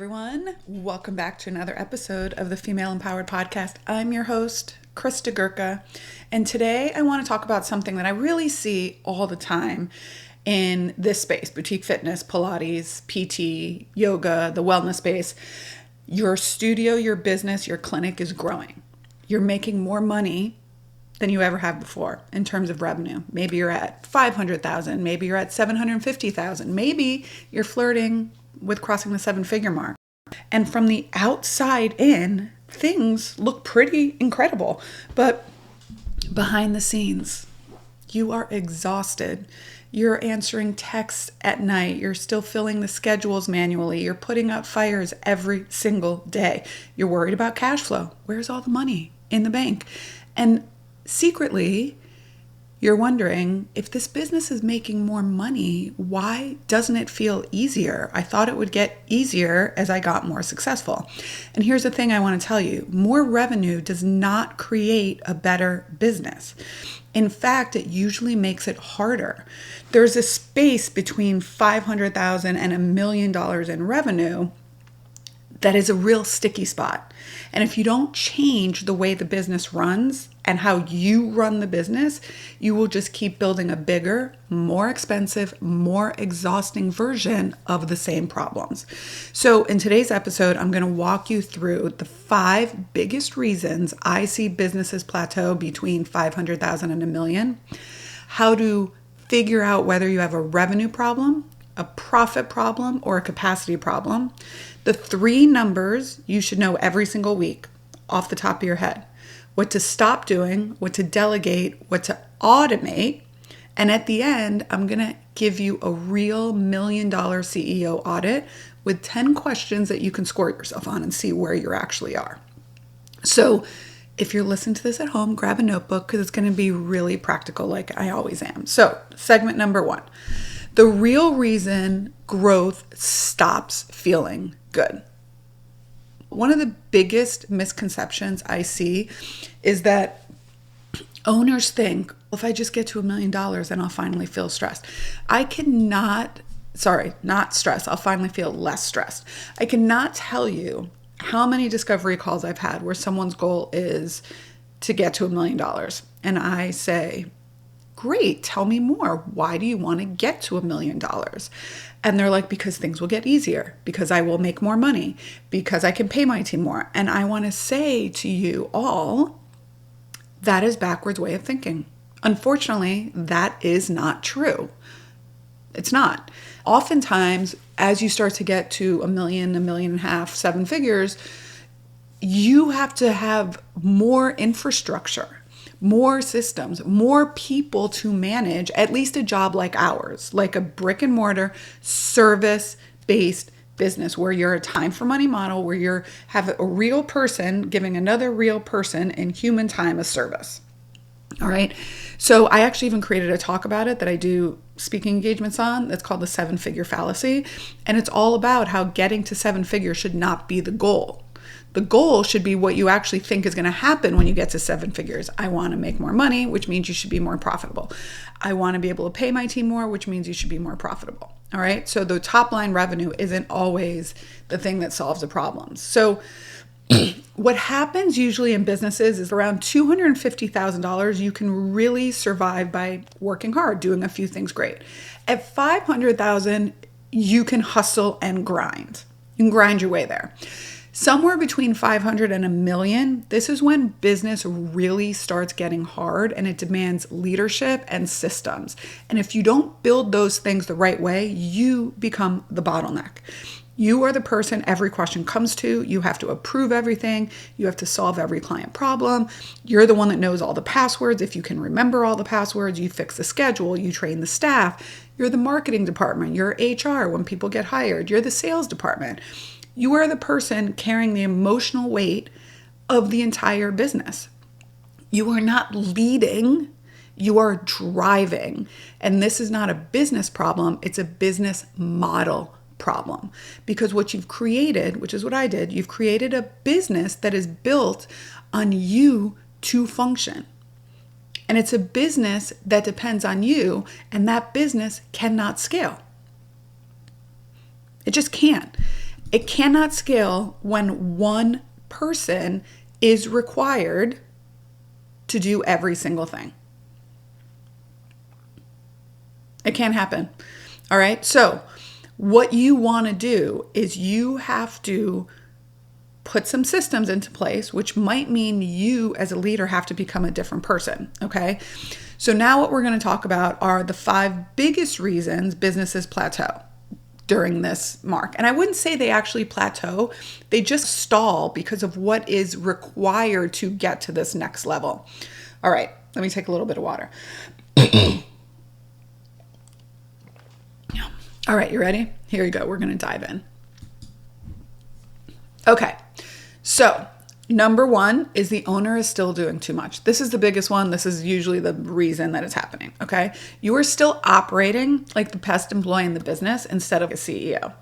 everyone. Welcome back to another episode of the Female Empowered Podcast. I'm your host, Christa Gurka, and today I want to talk about something that I really see all the time in this space, boutique fitness, Pilates, PT, yoga, the wellness space. Your studio, your business, your clinic is growing. You're making more money than you ever have before in terms of revenue. Maybe you're at 500,000, maybe you're at 750,000, maybe you're flirting with crossing the seven-figure mark. And from the outside in, things look pretty incredible. But behind the scenes, you are exhausted. You're answering texts at night. You're still filling the schedules manually. You're putting out fires every single day. You're worried about cash flow. Where's all the money in the bank? And secretly, you're wondering, if this business is making more money, why doesn't it feel easier? I thought it would get easier as I got more successful. And here's the thing I want to tell you. More revenue does not create a better business. In fact, it usually makes it harder. There's a space between $500,000 and $1 million in revenue that is a real sticky spot. And if you don't change the way the business runs and how you run the business, you will just keep building a bigger, more expensive, more exhausting version of the same problems. So in today's episode, I'm going to walk you through the 5 biggest reasons I see businesses plateau between 500,000 and $1 million, how to figure out whether you have a revenue problem, a profit problem, or a capacity problem, the 3 numbers you should know every single week off the top of your head, what to stop doing, what to delegate, what to automate. And at the end, I'm going to give you a real $1 million CEO audit with 10 questions that you can score yourself on and see where you actually are. So if you're listening to this at home, grab a notebook because it's going to be really practical like I always am. So segment number 1. The real reason growth stops feeling good. One of the biggest misconceptions I see is that owners think, well, if I just get to $1 million, then I'll finally feel stressed. Not stressed. I'll finally feel less stressed. I cannot tell you how many discovery calls I've had where someone's goal is to get to $1 million. And I say, great, tell me more. Why do you want to get to $1 million? And they're like, because things will get easier, because I will make more money, because I can pay my team more. And I want to say to you all, that is backwards way of thinking. Unfortunately, that is not true. It's not. Oftentimes, as you start to get to $1 million, $1.5 million, 7 figures, you have to have more infrastructure, more systems, more people to manage at least a job like ours, like a brick and mortar service-based business where you're a time for money model, where you have a real person giving another real person in human time a service. All right. So I actually even created a talk about it that I do speaking engagements on. That's called the 7-figure fallacy. And it's all about how getting to 7 figures should not be the goal. The goal should be what you actually think is going to happen when you get to 7 figures. I want to make more money, which means you should be more profitable. I want to be able to pay my team more, which means you should be more profitable. All right. So the top line revenue isn't always the thing that solves the problems. So what happens usually in businesses is around $250,000, you can really survive by working hard, doing a few things great. At $500,000, you can hustle and grind. You can grind your way there. Somewhere between 500 and $1 million, this is when business really starts getting hard and it demands leadership and systems. And if you don't build those things the right way, you become the bottleneck. You are the person every question comes to. You have to approve everything. You have to solve every client problem. You're the one that knows all the passwords. If you can remember all the passwords, you fix the schedule, you train the staff. You're the marketing department. You're HR when people get hired. You're the sales department. You are the person carrying the emotional weight of the entire business. You are not leading, you are driving. And this is not a business problem, it's a business model problem. Because what you've created, which is what I did, you've created a business that is built on you to function. And it's a business that depends on you, and that business cannot scale. It just can't. It cannot scale when one person is required to do every single thing. It can't happen. All right. So what you want to do is you have to put some systems into place, which might mean you as a leader have to become a different person. Okay. So now what we're going to talk about are the 5 biggest reasons businesses plateau during this mark. And I wouldn't say they actually plateau. They just stall because of what is required to get to this next level. All right. Let me take a little bit of water. All right, you ready? Here you go. We're going to dive in. Okay. So, number 1 is the owner is still doing too much. This is the biggest one. This is usually the reason that it's happening. Okay. You are still operating like the best employee in the business instead of a CEO.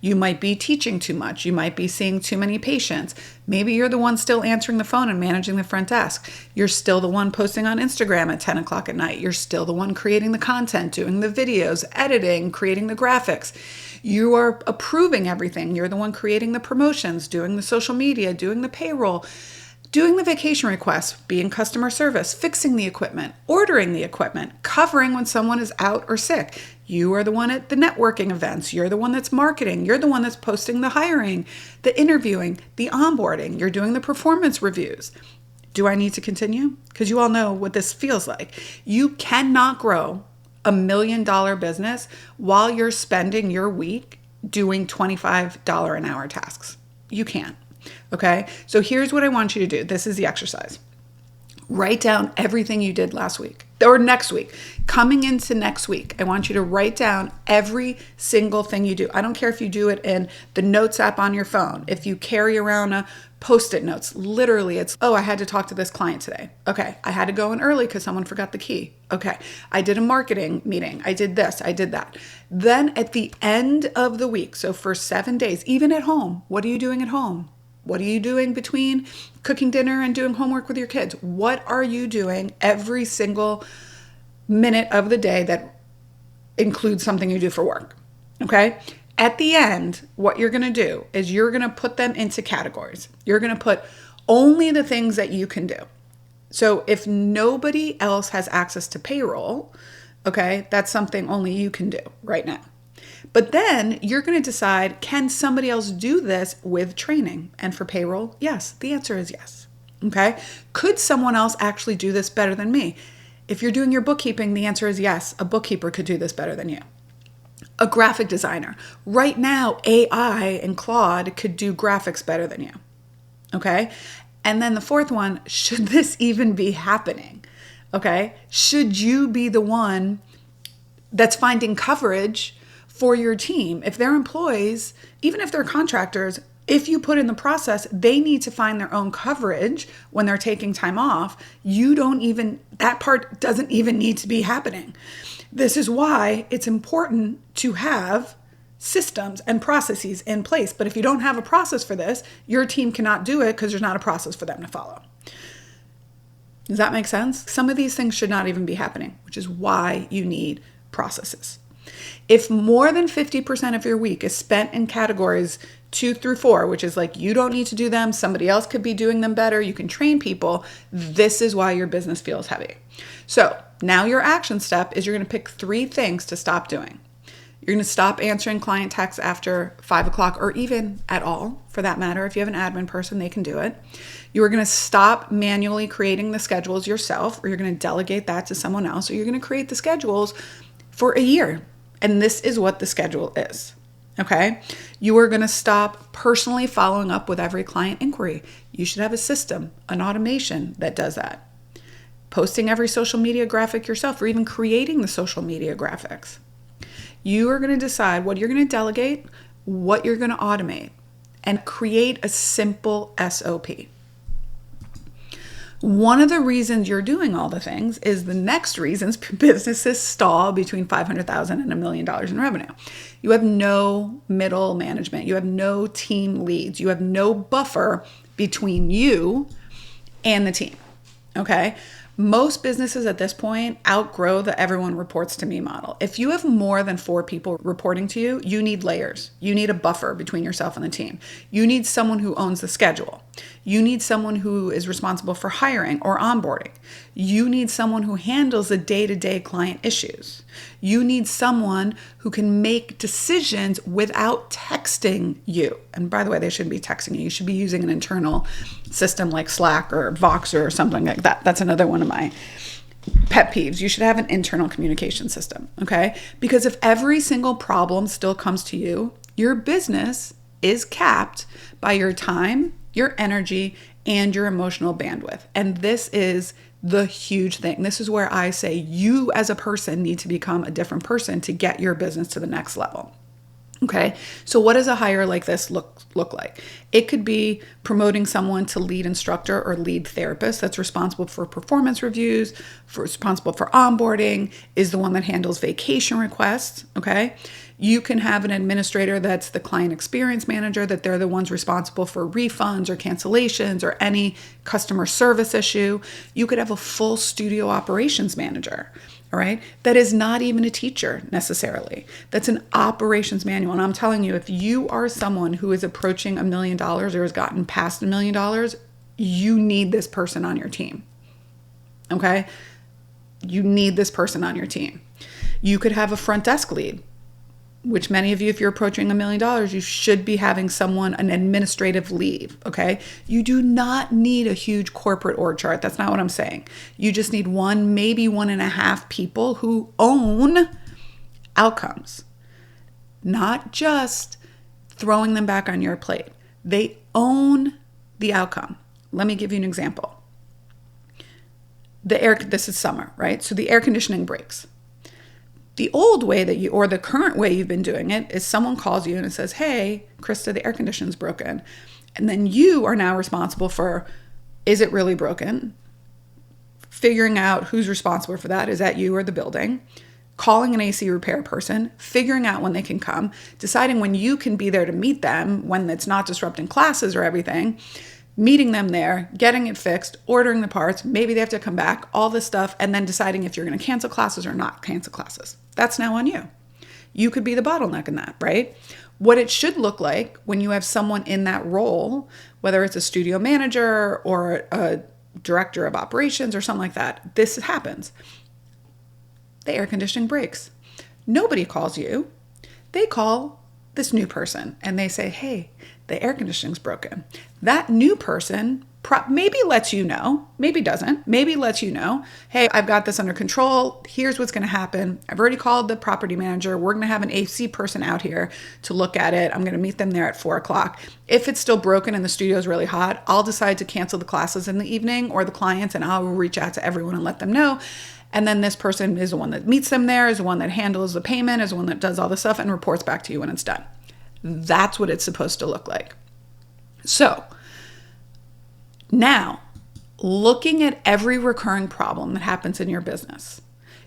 You might be teaching too much. You might be seeing too many patients. Maybe you're the one still answering the phone and managing the front desk. You're still the one posting on Instagram at 10 o'clock at night. You're still the one creating the content, doing the videos, editing, creating the graphics. You are approving everything. You're the one creating the promotions, doing the social media, doing the payroll, doing the vacation requests, being customer service, fixing the equipment, ordering the equipment, covering when someone is out or sick. You are the one at the networking events. You're the one that's marketing. You're the one that's posting the hiring, the interviewing, the onboarding. You're doing the performance reviews. Do I need to continue? Because you all know what this feels like. You cannot grow $1 million business while you're spending your week doing $25 an hour tasks. You can't. Okay. So here's what I want you to do. This is the exercise. Write down everything you did last week or next week. Coming into next week, I want you to write down every single thing you do. I don't care if you do it in the notes app on your phone, if you carry around a Post-it notes. Literally, it's, oh, I had to talk to this client today. Okay. I had to go in early because someone forgot the key. Okay. I did a marketing meeting. I did this. I did that. Then at the end of the week, so for 7 days, even at home, what are you doing at home? What are you doing between cooking dinner and doing homework with your kids? What are you doing every single minute of the day that includes something you do for work? Okay. At the end, what you're going to do is you're going to put them into categories. You're going to put only the things that you can do. So if nobody else has access to payroll, okay, that's something only you can do right now. But then you're going to decide, can somebody else do this with training? And for payroll, yes, the answer is yes. Okay. Could someone else actually do this better than me? If you're doing your bookkeeping, the answer is yes. A bookkeeper could do this better than you. A graphic designer. Right now, AI and Claude could do graphics better than you. Okay. And then the 4th one, should this even be happening? Okay. Should you be the one that's finding coverage for your team? If they're employees, even if they're contractors, if you put in the process, they need to find their own coverage when they're taking time off. That part doesn't even need to be happening. This is why it's important to have systems and processes in place. But if you don't have a process for this, your team cannot do it because there's not a process for them to follow. Does that make sense? Some of these things should not even be happening, which is why you need processes. If more than 50% of your week is spent in categories 2 through 4, which is like you don't need to do them, somebody else could be doing them better, you can train people, this is why your business feels heavy. So now your action step is you're going to pick 3 things to stop doing. You're going to stop answering client texts after 5 o'clock or even at all, for that matter. If you have an admin person, they can do it. You are going to stop manually creating the schedules yourself, or you're going to delegate that to someone else, or you're going to create the schedules for a year. And this is what the schedule is. Okay. You are going to stop personally following up with every client inquiry. You should have a system, an automation that does that. Posting every social media graphic yourself, or even creating the social media graphics. You are going to decide what you're going to delegate, what you're going to automate, and create a simple SOP. One of the reasons you're doing all the things is the next reasons businesses stall between $500,000 and $1 million in revenue. You have no middle management. You have no team leads. You have no buffer between you and the team. Okay. Most businesses at this point outgrow the everyone reports to me model. If you have more than 4 people reporting to you, you need layers. You need a buffer between yourself and the team. You need someone who owns the schedule. You need someone who is responsible for hiring or onboarding. You need someone who handles the day-to-day client issues. You need someone who can make decisions without texting you. And by the way, they shouldn't be texting you. You should be using an internal system like Slack or Voxer or something like that. That's another one of my pet peeves. You should have an internal communication system, okay? Because if every single problem still comes to you, your business is capped by your time, your energy, and your emotional bandwidth. And this is the huge thing. This is where I say you as a person need to become a different person to get your business to the next level. Okay, so what does a hire like this look like? It could be promoting someone to lead instructor or lead therapist that's responsible for performance reviews, responsible for onboarding, is the one that handles vacation requests, okay? You can have an administrator that's the client experience manager, that they're the ones responsible for refunds or cancellations or any customer service issue. You could have a full studio operations manager, all right? That is not even a teacher necessarily. That's an operations manual. And I'm telling you, if you are someone who is approaching $1 million or has gotten past $1 million, you need this person on your team, okay? You need this person on your team. You could have a front desk lead, which many of you, if you're approaching $1 million, you should be having someone, an administrative leave, okay? You do not need a huge corporate org chart. That's not what I'm saying. You just need 1, maybe 1.5 people who own outcomes, not just throwing them back on your plate. They own the outcome. Let me give you an example. This is summer, right? So the air conditioning breaks. The old way that or the current way you've been doing it is someone calls you and it says, hey, Christa, the air conditioning's broken. And then you are now responsible for, is it really broken? Figuring out who's responsible for that. Is that you or the building? Calling an AC repair person, figuring out when they can come, deciding when you can be there to meet them, when it's not disrupting classes or everything, meeting them there, getting it fixed, ordering the parts, maybe they have to come back, all this stuff, and then deciding if you're going to cancel classes or not cancel classes. That's now on you. You could be the bottleneck in that, right? What it should look like when you have someone in that role, whether it's a studio manager or a director of operations or something like that, this happens. The air conditioning breaks. Nobody calls you. They call this new person and they say, hey, the air conditioning's broken. That new person maybe lets you know, maybe doesn't, maybe lets you know, hey, I've got this under control. Here's what's going to happen. I've already called the property manager. We're going to have an AC person out here to look at it. I'm going to meet them there at 4:00. If it's still broken and the studio is really hot, I'll decide to cancel the classes in the evening or the clients, and I'll reach out to everyone and let them know. And then this person is the one that meets them there, is the one that handles the payment, is the one that does all the stuff and reports back to you when it's done. That's what it's supposed to look like. So now, looking at every recurring problem that happens in your business,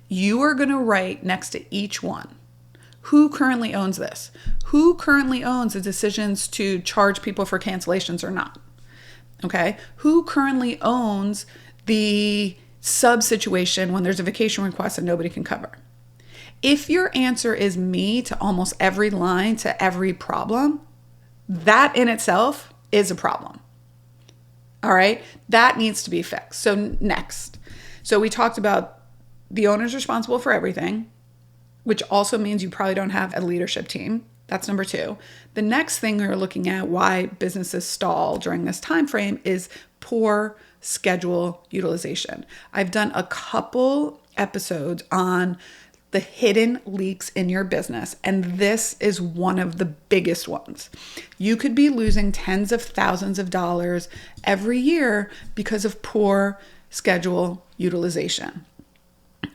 you are going to write next to each one, who currently owns this? Who currently owns the decisions to charge people for cancellations or not? Okay? Who currently owns the sub situation when there's a vacation request and nobody can cover? If your answer is me to almost every line, to every problem, that in itself is a problem. All right, that needs to be fixed. So next, so we talked about the owner's responsible for everything, which also means you probably don't have a leadership team. That's number 2. The next thing we're looking at why businesses stall during this time frame is poor schedule utilization. I've done a couple episodes on the hidden leaks in your business, and this is one of the biggest ones. You could be losing tens of thousands of dollars every year because of poor schedule utilization.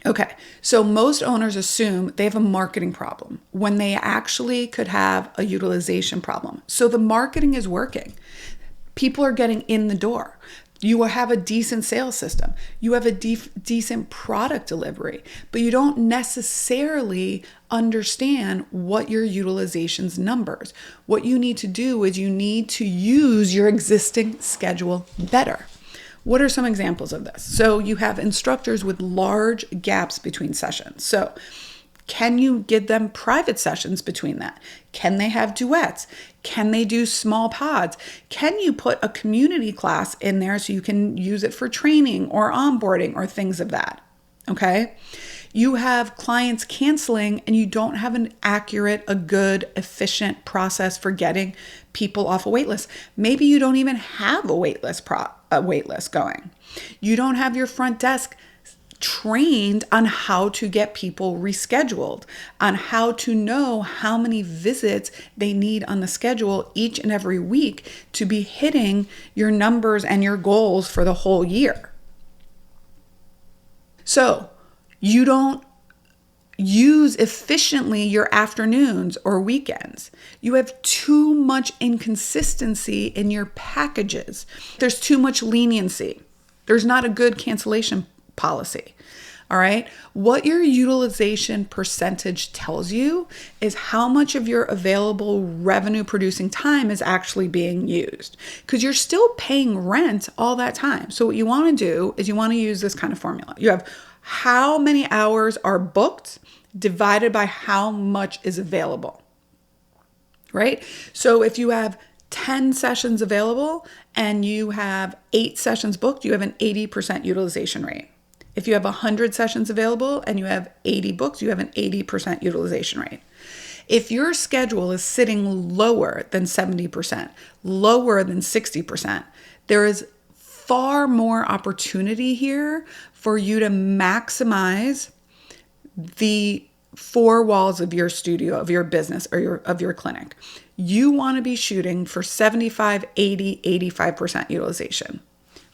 Okay, so most owners assume they have a marketing problem when they actually could have a utilization problem. So the marketing is working. People are getting in the door. You have a decent sales system. You have a decent product delivery, but you don't necessarily understand what your utilization's numbers. What you need to do is you need to use your existing schedule better. What are some examples of this? So you have instructors with large gaps between sessions. So can you give them private sessions between that? Can they have duets? Can they do small pods? Can you put a community class in there so you can use it for training or onboarding or things of that? Okay. You have clients canceling and you don't have an accurate, a good, efficient process for getting people off a wait list. Maybe you don't even have a wait list going. You don't have your front desk trained on how to get people rescheduled, on how to know how many visits they need on the schedule each and every week to be hitting your numbers and your goals for the whole year. So you don't use efficiently your afternoons or weekends. You have too much inconsistency in your packages. There's too much leniency. There's not a good cancellation policy. All right. What your utilization percentage tells you is how much of your available revenue producing time is actually being used, because you're still paying rent all that time. So what you want to do is you want to use this kind of formula. You have how many hours are booked divided by how much is available, right? So if you have 10 sessions available and you have 8 sessions booked, you have an 80% utilization rate. If you have 100 sessions available and you have 80 books, you have an 80% utilization rate. If your schedule is sitting lower than 70%, lower than 60%, there is far more opportunity here for you to maximize the 4 walls of your studio, of your business, or of your clinic. You want to be shooting for 75, 80, 85% utilization.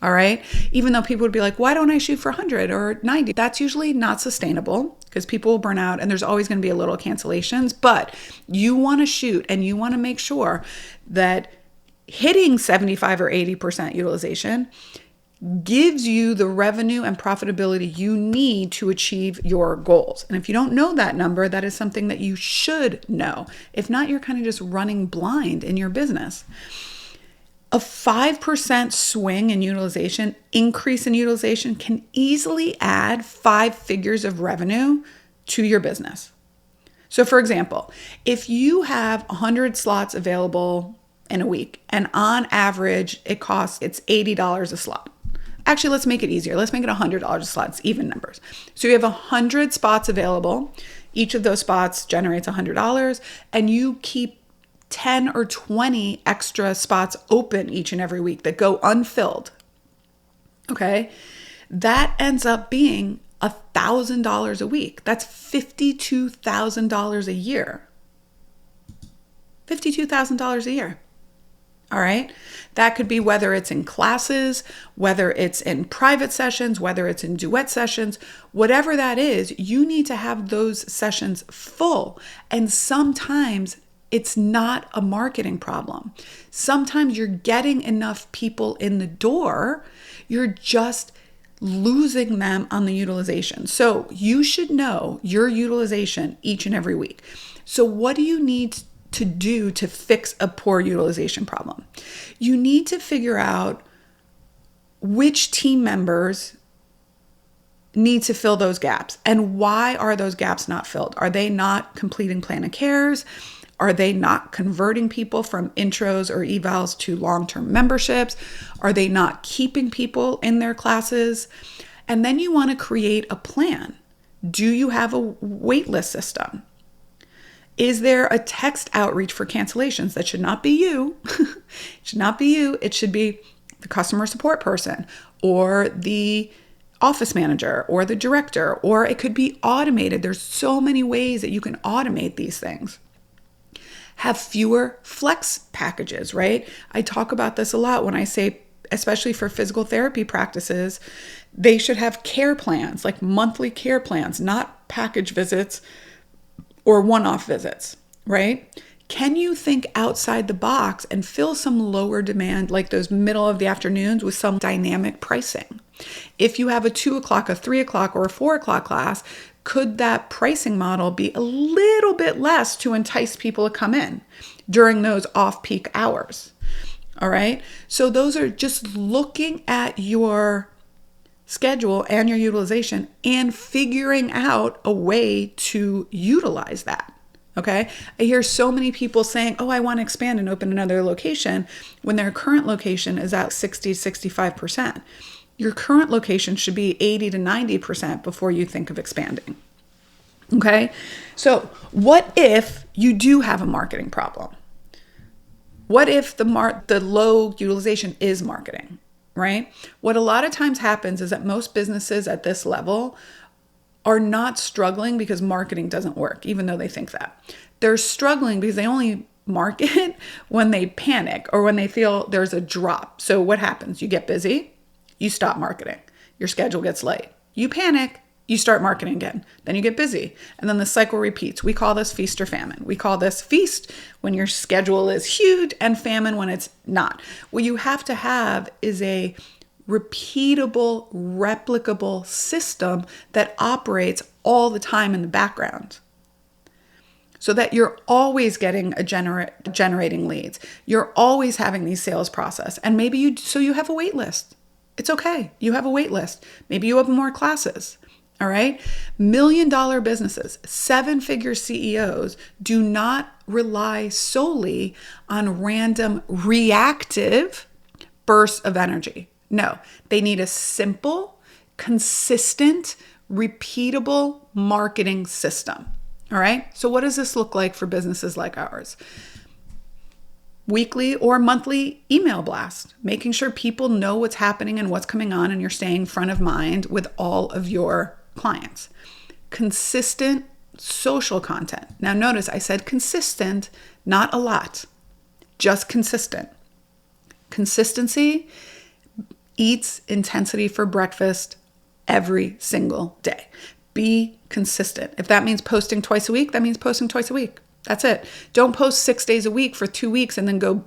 All right. Even though people would be like, why don't I shoot for 100 or 90? That's usually not sustainable because people will burn out and there's always going to be a little cancellations. But you want to shoot and you want to make sure that hitting 75 or 80% utilization gives you the revenue and profitability you need to achieve your goals. And if you don't know that number, that is something that you should know. If not, you're kind of just running blind in your business. A 5% swing in utilization, increase in utilization, can easily add 5 figures of revenue to your business. So for example, if you have 100 slots available in a week and on average it's $80 a slot. Actually, let's make it easier. Let's make it $100 a slot. It's even numbers. So you have 100 spots available. Each of those spots generates $100 and you keep 10 or 20 extra spots open each and every week that go unfilled. Okay. That ends up being $1,000 a week. That's $52,000 a year. $52,000 a year. All right. That could be whether it's in classes, whether it's in private sessions, whether it's in duet sessions, whatever that is, you need to have those sessions full. And sometimes it's not a marketing problem. Sometimes you're getting enough people in the door, you're just losing them on the utilization. So you should know your utilization each and every week. So what do you need to do to fix a poor utilization problem? You need to figure out which team members need to fill those gaps and why are those gaps not filled? Are they not completing plan of cares? Are they not converting people from intros or evals to long-term memberships? Are they not keeping people in their classes? And then you want to create a plan. Do you have a waitlist system? Is there a text outreach for cancellations? That should not be you. It should not be you. It should be the customer support person or the office manager or the director, or it could be automated. There's so many ways that you can automate these things. Have fewer flex packages, right? I talk about this a lot when I say, especially for physical therapy practices, they should have care plans, like monthly care plans, not package visits or one-off visits, right? Can you think outside the box and fill some lower demand, like those middle of the afternoons, with some dynamic pricing? If you have a 2 o'clock, a 3 o'clock, or a 4 o'clock class, could that pricing model be a little bit less to entice people to come in during those off-peak hours? All right. So those are just looking at your schedule and your utilization and figuring out a way to utilize that. Okay. I hear so many people saying, oh, I want to expand and open another location when their current location is at 60, 65%. Your current location should be 80 to 90% before you think of expanding. Okay. So what if you do have a marketing problem? What if the low utilization is marketing, right? What a lot of times happens is that most businesses at this level are not struggling because marketing doesn't work, even though they think that. They're struggling because they only market when they panic or when they feel there's a drop. So what happens? You get busy, you stop marketing. Your schedule gets light. You panic, you start marketing again. Then you get busy. And then the cycle repeats. We call this feast or famine. We call this feast when your schedule is huge and famine when it's not. What you have to have is a repeatable, replicable system that operates all the time in the background so that you're always getting generating leads. You're always having these sales process. And maybe you have a wait list. It's okay. You have a wait list. Maybe you open more classes. All right. $1 million businesses, 7-figure CEOs do not rely solely on random reactive bursts of energy. No, they need a simple, consistent, repeatable marketing system. All right. So what does this look like for businesses like ours? Weekly or monthly email blast, making sure people know what's happening and what's coming on, and you're staying front of mind with all of your clients. Consistent social content. Now notice I said consistent, not a lot, just consistent. Consistency eats intensity for breakfast every single day. Be consistent. If that means posting twice a week, that means posting twice a week. That's it. Don't post 6 days a week for 2 weeks and then go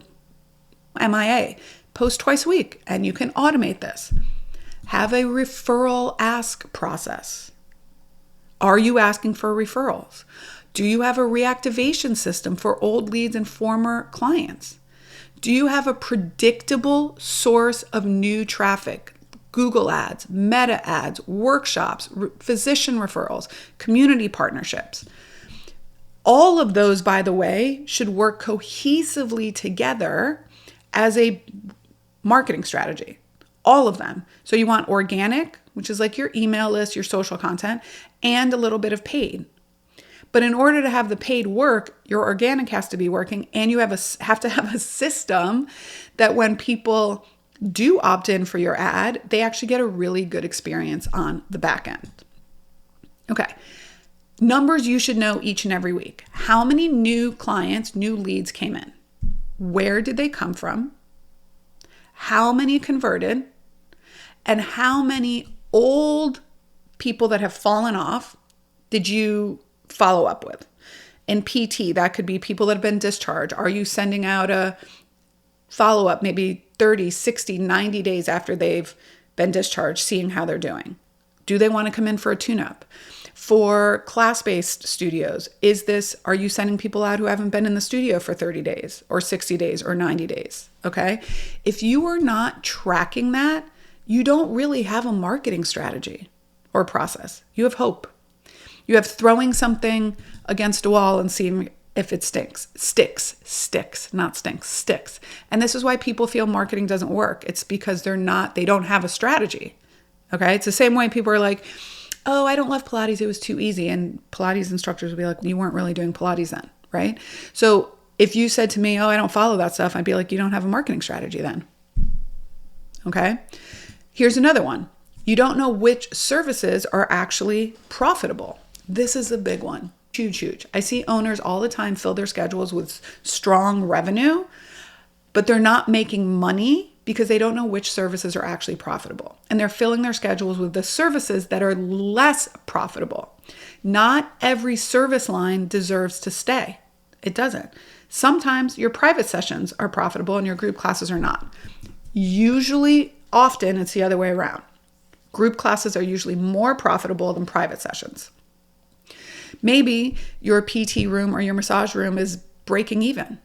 MIA. Post twice a week, and you can automate this. Have a referral ask process. Are you asking for referrals? Do you have a reactivation system for old leads and former clients? Do you have a predictable source of new traffic? Google ads, meta ads, workshops, physician referrals, community partnerships. All of those, by the way, should work cohesively together as a marketing strategy. All of them. So you want organic, which is like your email list, your social content, and a little bit of paid. But in order to have the paid work, your organic has to be working, and you have to have a system that when people do opt in for your ad, they actually get a really good experience on the back end. Okay. Numbers you should know each and every week. How many new clients, new leads came in? Where did they come from? How many converted? And how many old people that have fallen off did you follow up with? In PT, that could be people that have been discharged. Are you sending out a follow-up maybe 30, 60, 90 days after they've been discharged, seeing how they're doing? Do they want to come in for a tune-up? For class-based studios, are you sending people out who haven't been in the studio for 30 days or 60 days or 90 days? Okay. If you are not tracking that, you don't really have a marketing strategy or process. You have hope. You have throwing something against a wall and seeing if it sticks. Sticks, not stinks, sticks. And this is why people feel marketing doesn't work. It's because they don't have a strategy. Okay. It's the same way people are like, oh, I don't love Pilates. It was too easy. And Pilates instructors would be like, you weren't really doing Pilates then, right? So if you said to me, oh, I don't follow that stuff, I'd be like, you don't have a marketing strategy then. Okay. Here's another one. You don't know which services are actually profitable. This is a big one. Huge, huge. I see owners all the time fill their schedules with strong revenue, but they're not making money because they don't know which services are actually profitable. And they're filling their schedules with the services that are less profitable. Not every service line deserves to stay. It doesn't. Sometimes your private sessions are profitable and your group classes are not. Usually, often, it's the other way around. Group classes are usually more profitable than private sessions. Maybe your PT room or your massage room is breaking even.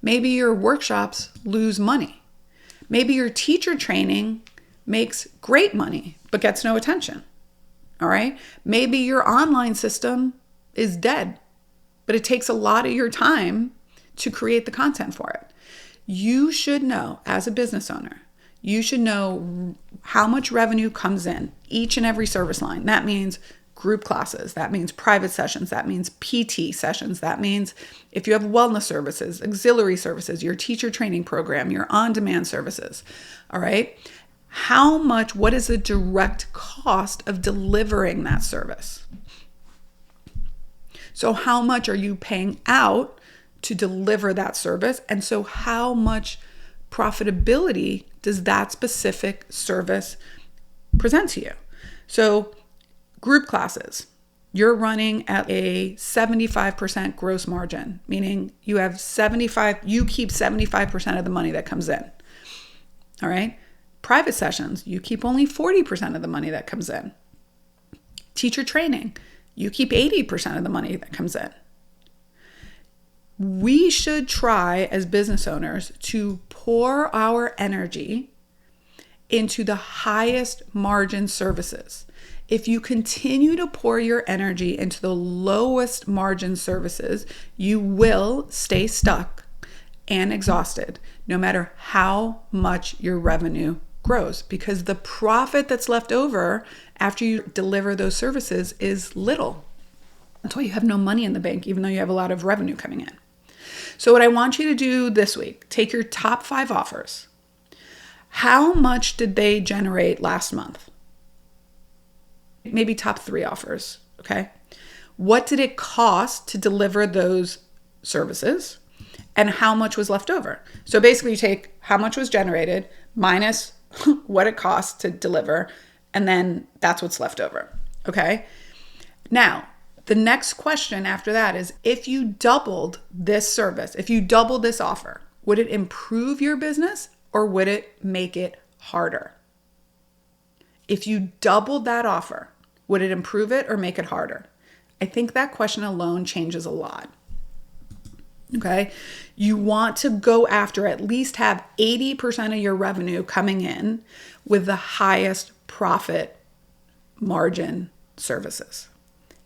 Maybe your workshops lose money. Maybe your teacher training makes great money but gets no attention. All right? Maybe your online system is dead, but it takes a lot of your time to create the content for it. You should know, as a business owner, you should know how much revenue comes in each and every service line. That means group classes, that means private sessions, that means PT sessions, that means if you have wellness services, auxiliary services, your teacher training program, your on-demand services, all right? How much, what is the direct cost of delivering that service? So how much are you paying out to deliver that service? And so how much profitability does that specific service present to you? So group classes, you're running at a 75% gross margin, meaning you keep 75% of the money that comes in. All right. Private sessions, you keep only 40% of the money that comes in. Teacher training, you keep 80% of the money that comes in. We should try as business owners to pour our energy into the highest margin services. If you continue to pour your energy into the lowest margin services, you will stay stuck and exhausted no matter how much your revenue grows, because the profit that's left over after you deliver those services is little. That's why you have no money in the bank, even though you have a lot of revenue coming in. So what I want you to do this week, take your top 5 offers. How much did they generate last month? Maybe top 3 offers, okay? What did it cost to deliver those services and how much was left over? So basically you take how much was generated minus what it costs to deliver, and then that's what's left over, okay? Now, the next question after that is, if you doubled this service, if you doubled this offer, would it improve your business or would it make it harder? If you doubled that offer, would it improve it or make it harder? I think that question alone changes a lot. Okay. You want to go after, at least have 80% of your revenue coming in with the highest profit margin services.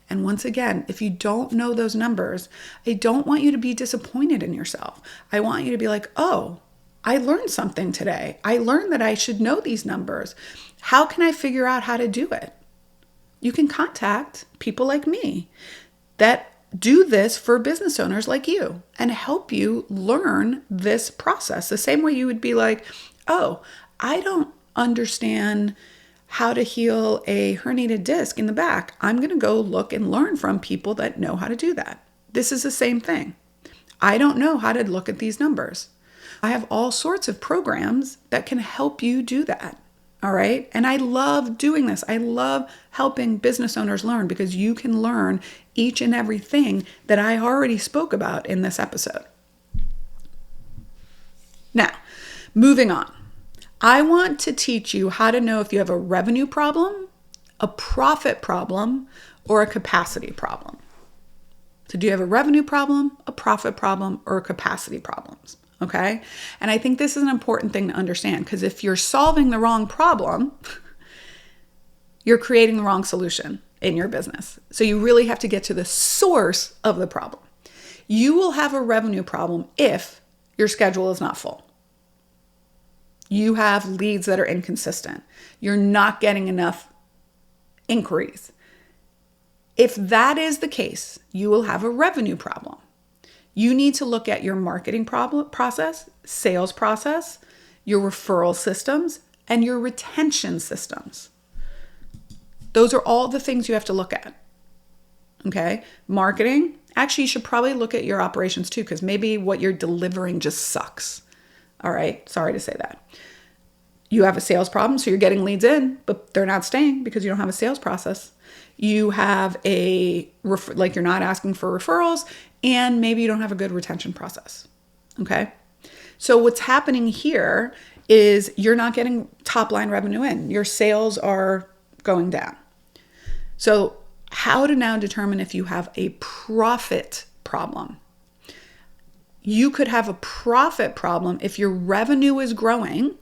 And once again, if you don't know those numbers, I don't want you to be disappointed in yourself. I want you to be like, oh, I learned something today. I learned that I should know these numbers. How can I figure out how to do it? You can contact people like me that do this for business owners like you and help you learn this process. The same way you would be like, oh, I don't understand how to heal a herniated disc in the back. I'm going to go look and learn from people that know how to do that. This is the same thing. I don't know how to look at these numbers. I have all sorts of programs that can help you do that. All right. And I love doing this. I love helping business owners learn, because you can learn each and everything that I already spoke about in this episode. Now, moving on. I want to teach you how to know if you have a revenue problem, a profit problem, or a capacity problem. So do you have a revenue problem, a profit problem, or a capacity problems? Okay. And I think this is an important thing to understand, because if you're solving the wrong problem, you're creating the wrong solution in your business. So you really have to get to the source of the problem. You will have a revenue problem if your schedule is not full. You have leads that are inconsistent. You're not getting enough inquiries. If that is the case, you will have a revenue problem. You need to look at your marketing process, sales process, your referral systems, and your retention systems. Those are all the things you have to look at. Okay? Marketing. Actually, you should probably look at your operations too, because maybe what you're delivering just sucks. All right? Sorry to say that. You have a sales problem, so you're getting leads in, but they're not staying because you don't have a sales process. You have you're not asking for referrals, and maybe you don't have a good retention process. Okay? So what's happening here is you're not getting top line revenue in. Your sales are going down. So how to now determine if you have a profit problem? You could have a profit problem if your revenue is growing,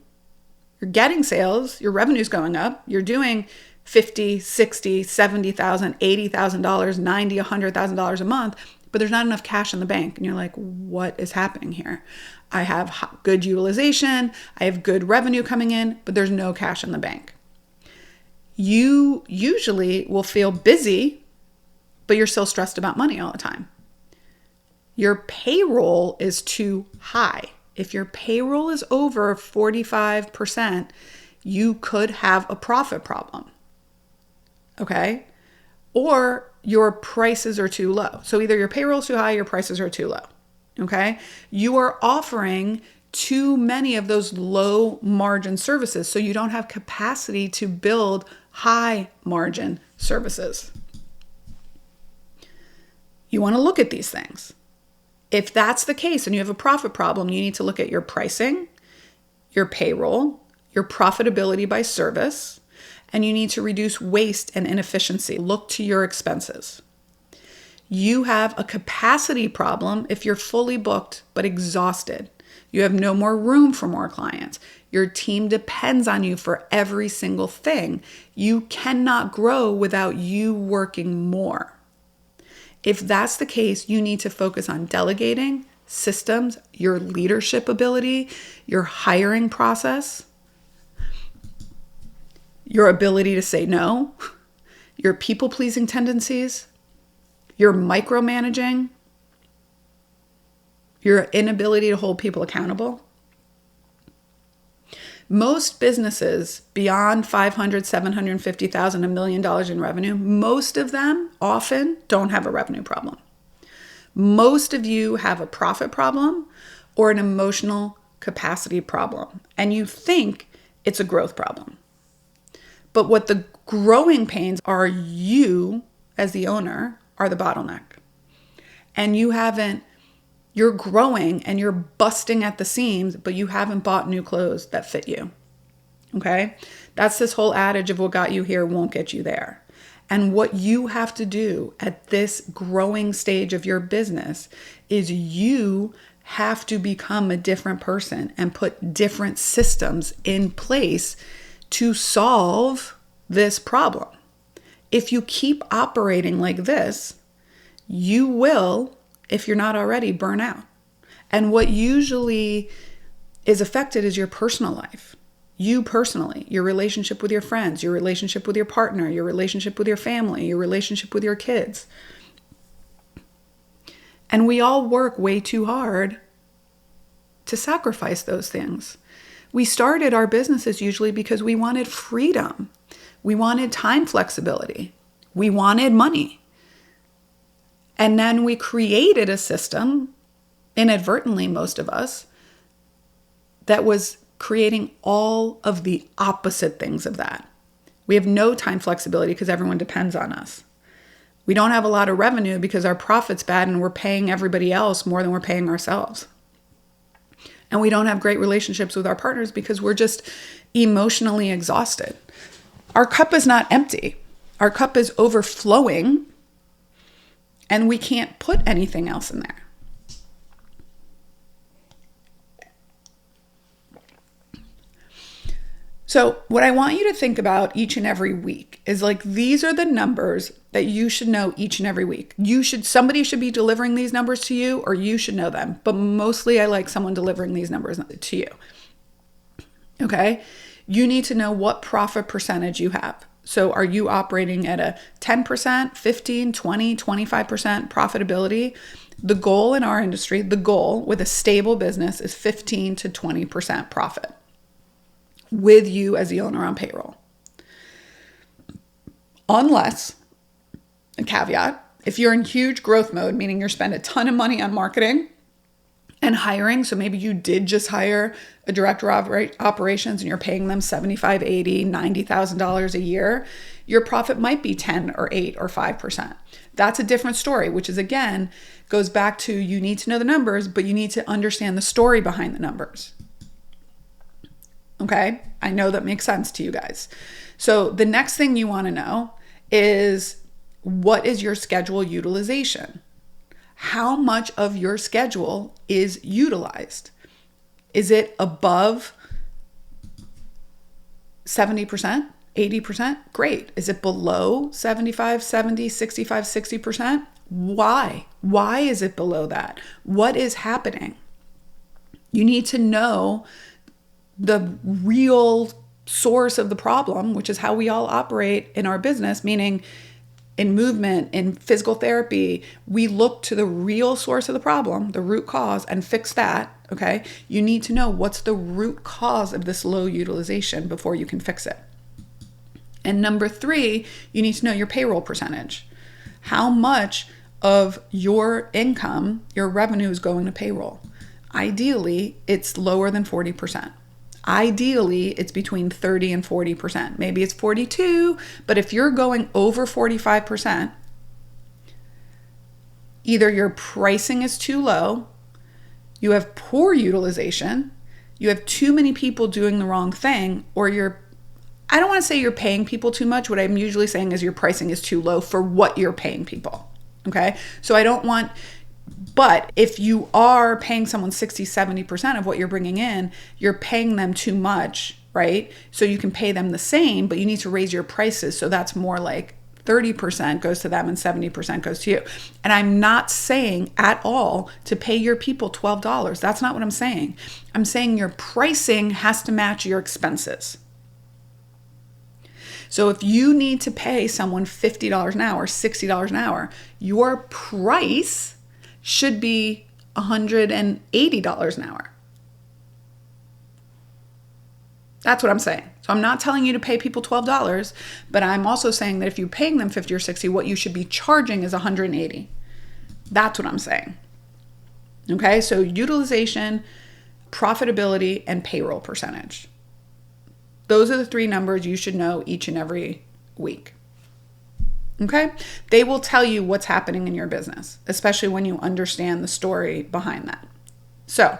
you're getting sales, your revenue's going up, you're doing $50,000, $60,000, $70,000, $80,000, $90,000, $100,000 a month, but there's not enough cash in the bank. And you're like, what is happening here? I have good utilization, I have good revenue coming in, but there's no cash in the bank. You usually will feel busy, but you're still stressed about money all the time. Your payroll is too high. If your payroll is over 45%, you could have a profit problem. Okay? Or your prices are too low. So either your payroll is too high, your prices are too low. Okay? You are offering too many of those low margin services, so you don't have capacity to build high margin services. You want to look at these things. If that's the case and you have a profit problem, you need to look at your pricing, your payroll, your profitability by service, and you need to reduce waste and inefficiency. Look to your expenses. You have a capacity problem if you're fully booked but exhausted. You have no more room for more clients. Your team depends on you for every single thing. You cannot grow without you working more. If that's the case, you need to focus on delegating, systems, your leadership ability, your hiring process, your ability to say no, your people-pleasing tendencies, your micromanaging, your inability to hold people accountable. Most businesses beyond $500,000, $750,000, $1 million in revenue, most of them often don't have a revenue problem. Most of you have a profit problem or an emotional capacity problem, and you think it's a growth problem. But what the growing pains are, you as the owner are the bottleneck. And you're growing and you're busting at the seams, but you haven't bought new clothes that fit you. Okay? That's this whole adage of what got you here won't get you there. And what you have to do at this growing stage of your business is you have to become a different person and put different systems in place to solve this problem. If you keep operating like this, you will, if you're not already, burn out. And what usually is affected is your personal life. You personally, your relationship with your friends, your relationship with your partner, your relationship with your family, your relationship with your kids. And we all work way too hard to sacrifice those things. We started our businesses usually because we wanted freedom. We wanted time flexibility. We wanted money. And then we created a system, inadvertently, most of us, that was creating all of the opposite things of that. We have no time flexibility because everyone depends on us. We don't have a lot of revenue because our profit's bad and we're paying everybody else more than we're paying ourselves. And we don't have great relationships with our partners because we're just emotionally exhausted. Our cup is not empty. Our cup is overflowing, and we can't put anything else in there. So what I want you to think about each and every week is like, these are the numbers that you should know each and every week. Somebody should be delivering these numbers to you, or you should know them. But mostly I like someone delivering these numbers to you. Okay? You need to know what profit percentage you have. So are you operating at a 10%, 15, 20, 25% profitability? The goal in our industry, the goal with a stable business is 15 to 20% profit with you as the owner on payroll. Unless, a caveat, if you're in huge growth mode, meaning you're spending a ton of money on marketing and hiring, so maybe you did just hire a director of operations and you're paying them $75,000, $80,000, $90,000 a year, your profit might be 10 or 8 or 5%. That's a different story, which is, again, goes back to, you need to know the numbers, but you need to understand the story behind the numbers. Okay? I know that makes sense to you guys. So the next thing you want to know is, what is your schedule utilization? how much of your schedule is utilized. Is it above 70%, 80%? Great. Is it below 75, 70, 65, 60%? Why? Why is it below that? What is happening? You need to know the real source of the problem, which is how we all operate in our business, meaning in movement, in physical therapy, we look to the real source of the problem, the root cause, and fix that, okay? You need to know what's the root cause of this low utilization before you can fix it. And number 3, you need to know your payroll percentage. How much of your income, your revenue is going to payroll? Ideally, it's lower than 40%. Ideally, it's between 30 and 40%. Maybe it's 42, but if you're going over 45%, either your pricing is too low, you have poor utilization, you have too many people doing the wrong thing, or I don't want to say you're paying people too much. What I'm usually saying is your pricing is too low for what you're paying people. Okay? So but if you are paying someone 60, 70% of what you're bringing in, you're paying them too much, right? So you can pay them the same, but you need to raise your prices. So that's more like 30% goes to them and 70% goes to you. And I'm not saying at all to pay your people $12. That's not what I'm saying. I'm saying your pricing has to match your expenses. So if you need to pay someone $50 an hour, $60 an hour, your price should be $180 an hour. That's what I'm saying. So I'm not telling you to pay people $12, but I'm also saying that if you're paying them 50 or 60, what you should be charging is 180. That's what I'm saying. Okay, so utilization, profitability, and payroll percentage. Those are the 3 numbers you should know each and every week. Okay? They will tell you what's happening in your business, especially when you understand the story behind that. So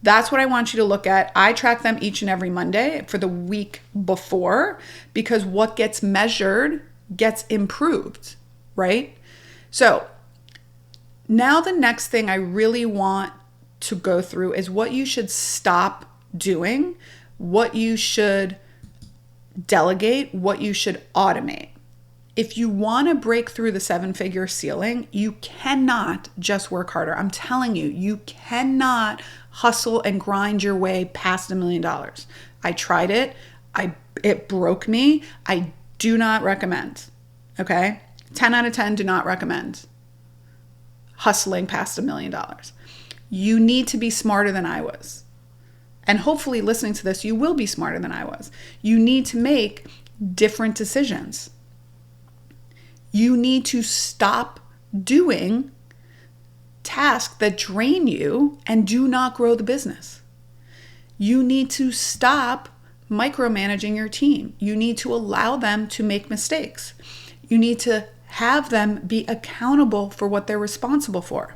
that's what I want you to look at. I track them each and every Monday for the week before, because what gets measured gets improved, right? So now the next thing I really want to go through is what you should stop doing, what you should delegate, what you should automate. If you want to break through the 7-figure ceiling, you cannot just work harder. I'm telling you, you cannot hustle and grind your way past $1 million. I tried it. It broke me. I do not recommend. Okay? 10 out of 10 do not recommend hustling past $1 million. You need to be smarter than I was. And hopefully listening to this, you will be smarter than I was. You need to make different decisions. You need to stop doing tasks that drain you and do not grow the business. You need to stop micromanaging your team. You need to allow them to make mistakes. You need to have them be accountable for what they're responsible for.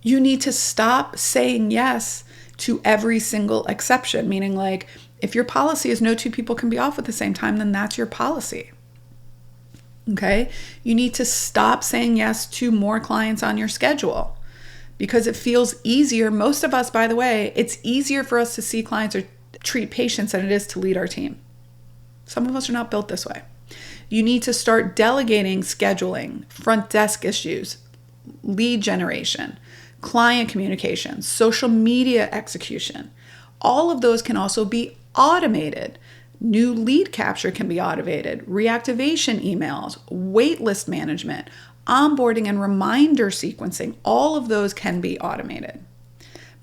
You need to stop saying yes to every single exception, meaning like if your policy is no 2 people can be off at the same time, then that's your policy. Okay? You need to stop saying yes to more clients on your schedule because it feels easier. Most of us, by the way, it's easier for us to see clients or treat patients than it is to lead our team. Some of us are not built this way. You need to start delegating scheduling, front desk issues, lead generation, client communication, social media execution. All of those can also be automated. New lead capture can be automated, reactivation emails, waitlist management, onboarding and reminder sequencing, all of those can be automated.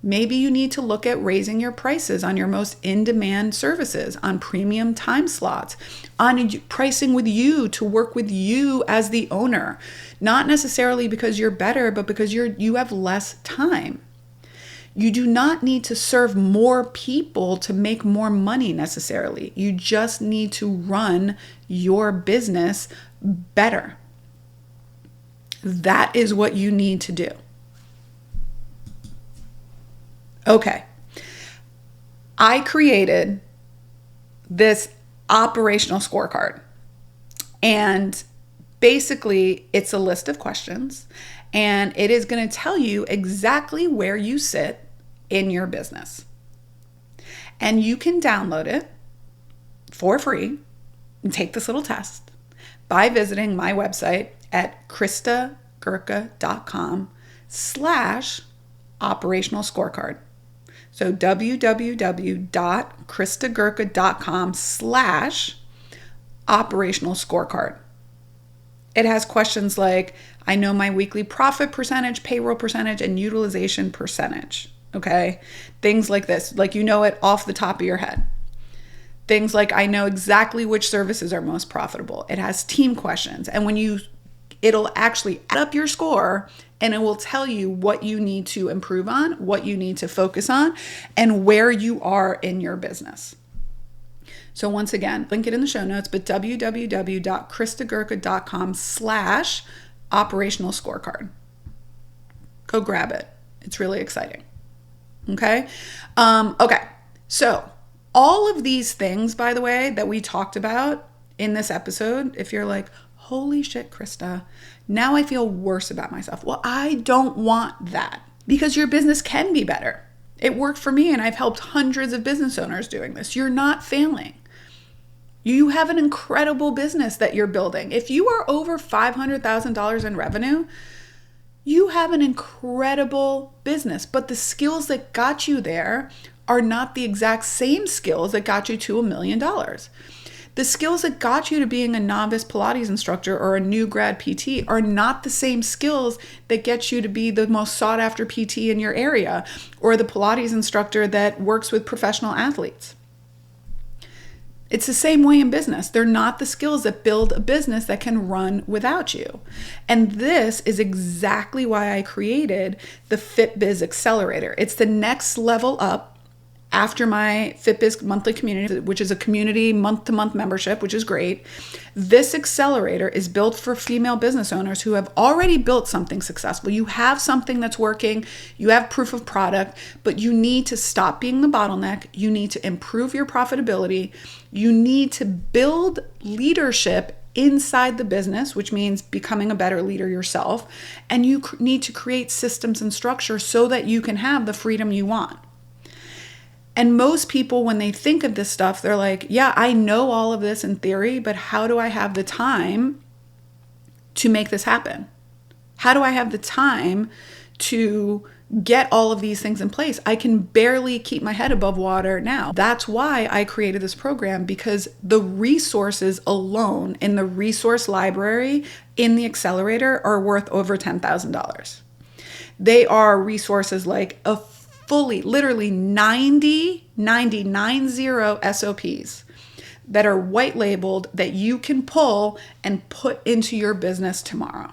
Maybe you need to look at raising your prices on your most in-demand services, on premium time slots, on pricing with you to work with you as the owner. Not necessarily because you're better, but because you have less time. You do not need to serve more people to make more money necessarily. You just need to run your business better. That is what you need to do. Okay. I created this operational scorecard, and basically it's a list of questions, and it is going to tell you exactly where you sit in your business. And you can download it for free and take this little test by visiting my website at christagurka.com/operational scorecard. So www.christagurka.com/operational scorecard. It has questions like, I know my weekly profit percentage, payroll percentage, and utilization percentage. Okay? Things like this, like you know it off the top of your head. Things like, I know exactly which services are most profitable. It has team questions. And it'll actually add up your score, and it will tell you what you need to improve on, what you need to focus on, and where you are in your business. So once again, link it in the show notes, but www.christagurka.com/operational scorecard. Go grab it. It's really exciting. Okay. So all of these things, by the way, that we talked about in this episode, if you're like, holy shit, Christa, now I feel worse about myself. Well, I don't want that, because your business can be better. It worked for me, and I've helped hundreds of business owners doing this. You're not failing. You have an incredible business that you're building. If you are over $500,000 in revenue, you have an incredible business, but the skills that got you there are not the exact same skills that got you to $1 million. The skills that got you to being a novice Pilates instructor or a new grad PT are not the same skills that get you to be the most sought after PT in your area, or the Pilates instructor that works with professional athletes. It's the same way in business. They're not the skills that build a business that can run without you. And this is exactly why I created the FitBiz Accelerator. It's the next level up after my FitBiz monthly community, which is a community month-to-month membership, which is great. This accelerator is built for female business owners who have already built something successful. You have something that's working, you have proof of product, but you need to stop being the bottleneck. You need to improve your profitability. You need to build leadership inside the business, which means becoming a better leader yourself. And you need to create systems and structure so that you can have the freedom you want. And most people, when they think of this stuff, they're like, yeah, I know all of this in theory, but how do I have the time to make this happen? How do I have the time to get all of these things in place? I can barely keep my head above water now. That's why I created this program, because the resources alone in the resource library in the accelerator are worth over $10,000. They are resources like a fully, literally 90 SOPs that are white labeled that you can pull and put into your business tomorrow.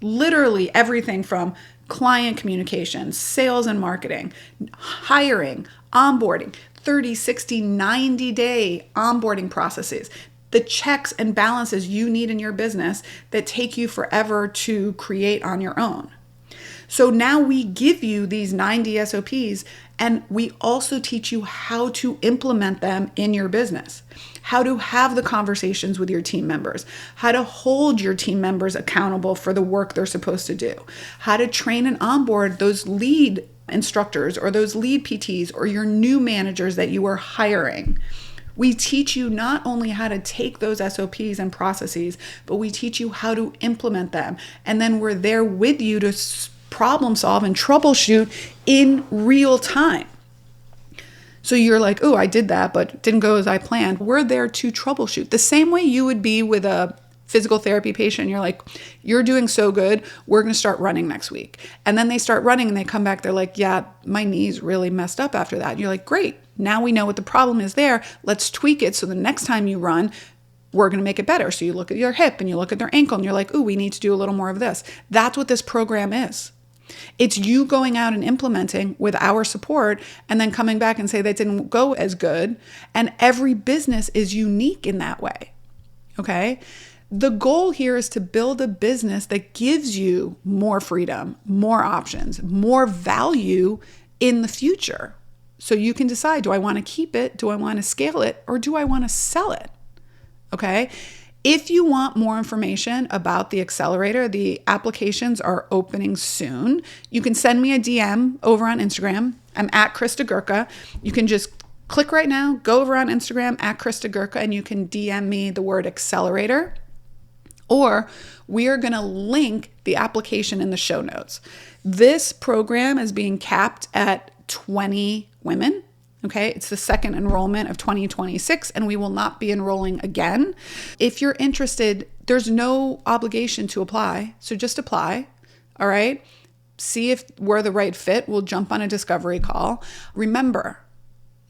Literally everything from client communication, sales and marketing, hiring, onboarding, 30, 60, 90-day onboarding processes, the checks and balances you need in your business that take you forever to create on your own. So now we give you these 90 SOPs, and we also teach you how to implement them in your business, how to have the conversations with your team members, how to hold your team members accountable for the work they're supposed to do, how to train and onboard those lead instructors or those lead PTs or your new managers that you are hiring. We teach you not only how to take those SOPs and processes, but we teach you how to implement them. And then we're there with you to problem solve and troubleshoot in real time. So you're like, oh, I did that, but it didn't go as I planned. We're there to troubleshoot. The same way you would be with a physical therapy patient. You're like, you're doing so good, we're going to start running next week. And then they start running and they come back, they're like, yeah, my knee's really messed up after that. And you're like, great, now we know what the problem is there. Let's tweak it so the next time you run, we're going to make it better. So you look at your hip and you look at their ankle and you're like, oh, we need to do a little more of this. That's what this program is. It's you going out and implementing with our support and then coming back and say that didn't go as good. And every business is unique in that way. Okay? The goal here is to build a business that gives you more freedom, more options, more value in the future. So you can decide, do I want to keep it? Do I want to scale it? Or do I want to sell it? Okay? If you want more information about the accelerator, the applications are opening soon. You can send me a DM over on Instagram. I'm at Christa Gurka. You can just click right now, go over on Instagram at Christa Gurka, and you can DM me the word accelerator. Or we are going to link the application in the show notes. This program is being capped at 20 women. Okay, it's the second enrollment of 2026, and we will not be enrolling again. If you're interested, there's no obligation to apply, so just apply, all right? See if we're the right fit. We'll jump on a discovery call. Remember,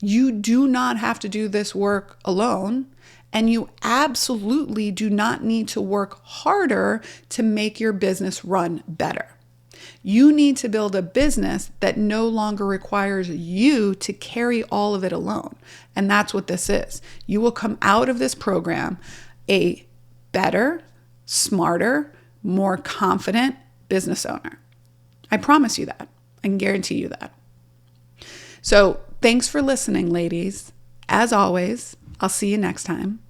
you do not have to do this work alone, and you absolutely do not need to work harder to make your business run better. You need to build a business that no longer requires you to carry all of it alone. And that's what this is. You will come out of this program a better, smarter, more confident business owner. I promise you that. I can guarantee you that. So thanks for listening, ladies. As always, I'll see you next time.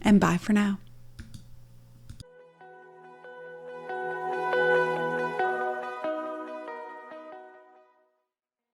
And bye for now.